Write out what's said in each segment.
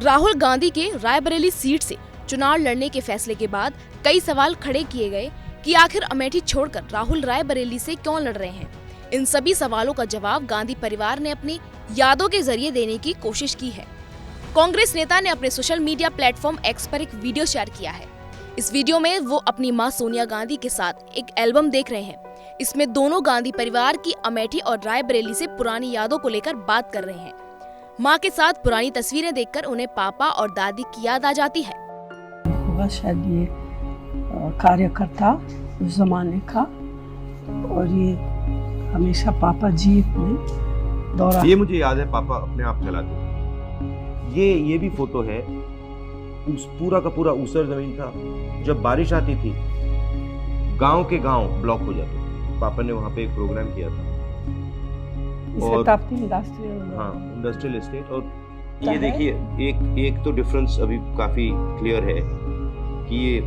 राहुल गांधी के रायबरेली सीट से चुनाव लड़ने के फैसले के बाद कई सवाल खड़े किए गए कि आखिर अमेठी छोड़कर राहुल रायबरेली से क्यों लड़ रहे हैं। इन सभी सवालों का जवाब गांधी परिवार ने अपनी यादों के जरिए देने की कोशिश की है। कांग्रेस नेता ने अपने सोशल मीडिया प्लेटफॉर्म एक्स पर एक वीडियो शेयर किया है। इस वीडियो में वो अपनी मां सोनिया गांधी के साथ एक एल्बम देख रहे हैं। इसमें दोनों गांधी परिवार की अमेठी और रायबरेली से पुरानी यादों को लेकर बात कर रहे हैं। मां के साथ पुरानी तस्वीरें देखकर उन्हें पापा और दादी की याद आ जाती है। शायद ये कार्यकर्ता उस जमाने का, और ये हमेशा पापा जी ने दौरा। ये मुझे याद है, पापा अपने आप चलाते। ये भी फोटो है, उस पूरा का पूरा ऊसर जमीन था। जब बारिश आती थी गांव के गांव ब्लॉक हो जाते। पापा ने वहाँ पे एक प्रोग्राम किया था और इंडस्ट्रियल एस्टेट। और ये देखिए एक तो डिफरेंस अभी काफी क्लियर है कि ये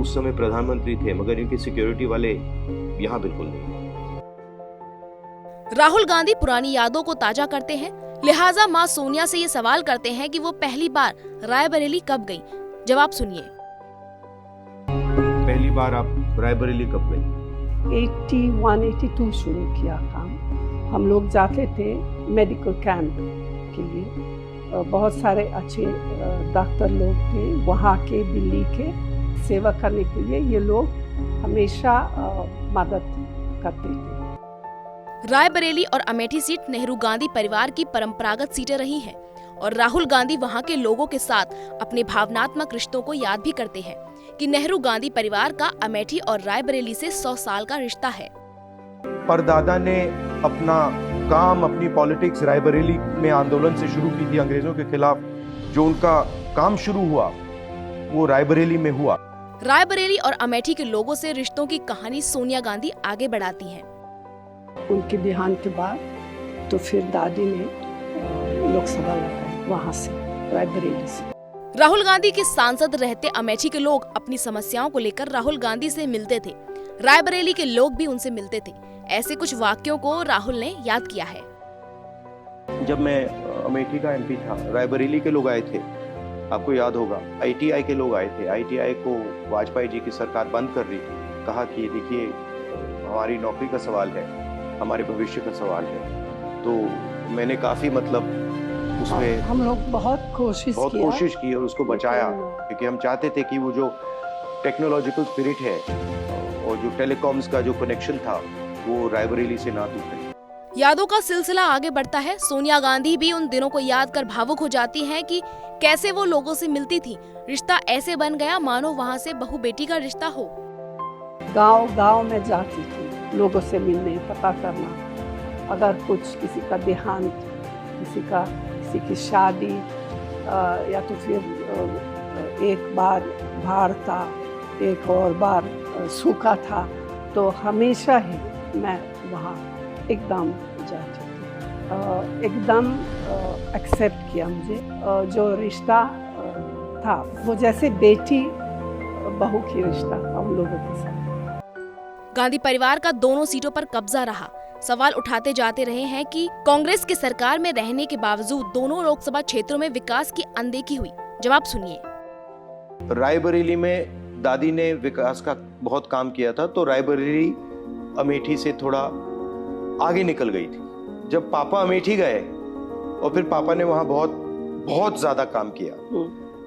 उस समय प्रधानमंत्री थे, मगर इनके सिक्योरिटी वाले यहाँ बिल्कुल नहीं। राहुल गांधी पुरानी यादों को ताजा करते हैं, लिहाजा मां सोनिया से ये सवाल करते हैं कि वो पहली बार रायबरेली कब गई। जवाब सुनिए। पहली बार आप रायबरेली कब गई? 81-82 शुरू किया काम। हम लोग जाते थे मेडिकल कैंप के लिए। बहुत सारे अच्छे डॉक्टर लोग थे वहाँ के, दिल्ली के। सेवा करने के लिए ये लोग हमेशा मदद करते थे। रायबरेली और अमेठी सीट नेहरू गांधी परिवार की परंपरागत सीटें रही हैं और राहुल गांधी वहां के लोगों के साथ अपने भावनात्मक रिश्तों को याद भी करते हैं कि नेहरू गांधी परिवार का अमेठी और रायबरेली से 100 साल का रिश्ता है। परदादा ने अपना काम, अपनी पॉलिटिक्स रायबरेली में आंदोलन से शुरू की थी अंग्रेजों के खिलाफ। जो उनका काम शुरू हुआ वो रायबरेली में हुआ। रायबरेली और अमेठी के लोगों से रिश्तों की कहानी सोनिया गांधी आगे बढ़ाती हैं। उनके देहांत के बाद तो फिर दादी ने लोकसभा लड़ाई वहां से, रायबरेली से। राहुल गांधी के सांसद रहते अमेठी के लोग अपनी समस्याओं को लेकर राहुल गांधी से मिलते थे। रायबरेली के लोग भी उनसे मिलते थे। ऐसे कुछ वाक्यों को राहुल ने याद किया है। जब मैं अमेठी का एमपी था, रायबरेली के लोग आए थे, आपको याद होगा। आईटीआई के लोग आए थे। आईटीआई को वाजपेयी जी की सरकार बंद कर रही थी। कहा कि देखिए हमारी नौकरी का सवाल है, हमारे भविष्य का सवाल है। तो मैंने काफी उसमें हम लोग बहुत कोशिश की और उसको बचाया, क्योंकि हम चाहते थे कि वो जो टेक्नोलॉजिकल स्पिरिट है और जो टेलीकॉम्स का जो कनेक्शन था वो रायबरेली से ना टूटे। यादों का सिलसिला आगे बढ़ता है। सोनिया गांधी भी उन दिनों को याद कर भावुक हो जाती हैं कि कैसे वो लोगों से मिलती थी। रिश्ता ऐसे बन गया मानो वहाँ से बहू बेटी का रिश्ता हो। गांव में जाती थी लोगों से मिलने, पता करना। अगर कुछ किसी का देहांत, किसी की शादी, या तो फिर एक बार बाढ़ था, एक और बार सूखा था, तो हमेशा ही मैं वहाँ एकदम जाती थी। एकदम एक्सेप्ट किया मुझे। जो रिश्ता था वो जैसे बेटी बहू की रिश्ता था उन लोगों के साथ। गांधी परिवार का दोनों सीटों पर कब्जा रहा। सवाल उठाते जाते रहे हैं कि कांग्रेस की सरकार में रहने के बावजूद दोनों लोकसभा क्षेत्रों में विकास की अनदेखी हुई। जवाब सुनिए। रायबरेली में दादी ने विकास का बहुत काम किया था, तो रायबरेली अमेठी से थोड़ा आगे निकल गई थी। जब पापा अमेठी गए और फिर पापा ने वहाँ बहुत ज्यादा काम किया,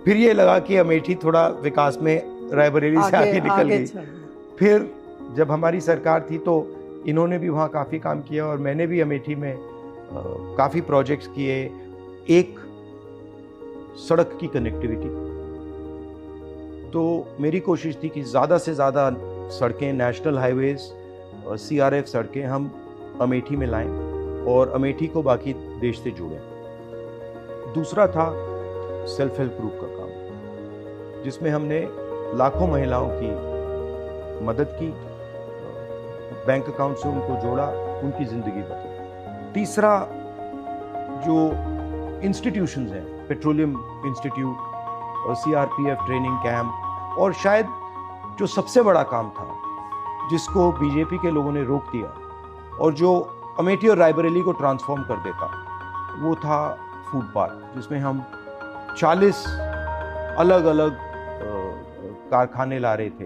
फिर ये लगा कि अमेठी थोड़ा विकास में रायबरेली से आगे निकल गई। फिर जब हमारी सरकार थी तो इन्होंने भी वहाँ काफ़ी काम किया और मैंने भी अमेठी में काफ़ी प्रोजेक्ट्स किए। एक सड़क की कनेक्टिविटी, तो मेरी कोशिश थी कि ज़्यादा से ज़्यादा सड़कें, नेशनल हाईवेज, सीआरएफ सड़कें हम अमेठी में लाएं और अमेठी को बाकी देश से जोड़ें। दूसरा था सेल्फ हेल्प ग्रुप का काम, जिसमें हमने लाखों महिलाओं की मदद की, बैंक अकाउंट से उनको जोड़ा, उनकी जिंदगी बदली। तीसरा जो इंस्टीट्यूशंस हैं, पेट्रोलियम इंस्टीट्यूट और सीआरपीएफ ट्रेनिंग कैंप, और शायद जो सबसे बड़ा काम था जिसको बीजेपी के लोगों ने रोक दिया और जो अमेठी और रायबरेली को ट्रांसफॉर्म कर देता, वो था फूड पार्क, जिसमें हम 40 अलग अलग कारखाने ला रहे थे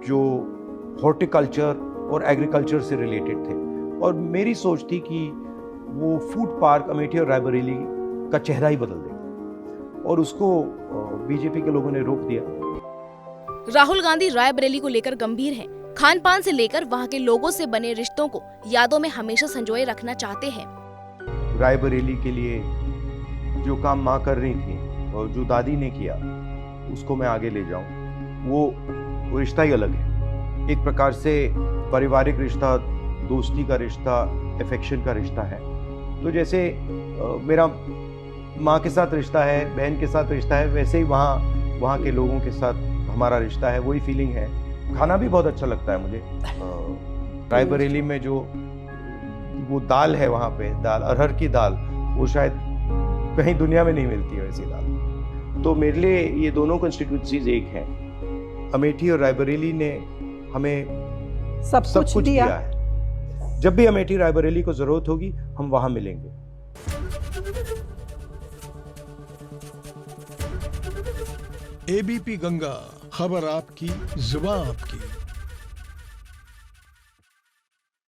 जो हॉर्टिकल्चर और एग्रीकल्चर से रिलेटेड थे। और मेरी सोच थी कि वो फूड पार्क अमेठी और रायबरेली का चेहरा ही बदल देगा, और उसको बीजेपी के लोगों ने रोक दिया। राहुल गांधी रायबरेली को लेकर गंभीर हैं। खान पान से लेकर वहां के लोगों से बने रिश्तों को यादों में हमेशा संजोए रखना चाहते हैं। रायबरेली के लिए जो काम माँ कर रही थी और जो दादी ने किया उसको मैं आगे ले जाऊं, वो रिश्ता ही अलग है। एक प्रकार से पारिवारिक रिश्ता, दोस्ती का रिश्ता, अफेक्शन का रिश्ता है। तो जैसे मेरा माँ के साथ रिश्ता है, बहन के साथ रिश्ता है, वैसे ही वहाँ के लोगों के साथ हमारा रिश्ता है, वही फीलिंग है। खाना भी बहुत अच्छा लगता है मुझे। रायबरेली में जो वो दाल है, वहाँ पे दाल, अरहर की दाल, वो शायद कहीं दुनिया में नहीं मिलती है वैसी दाल। तो मेरे लिए ये दोनों कॉन्स्टिट्यूंसीज एक हैं। अमेठी और रायबरेली ने हमें सब कुछ दिया है। जब भी अमेठी रायबरेली को जरूरत होगी, हम वहां मिलेंगे। एबीपी गंगा, खबर आपकी, जुबान आपकी।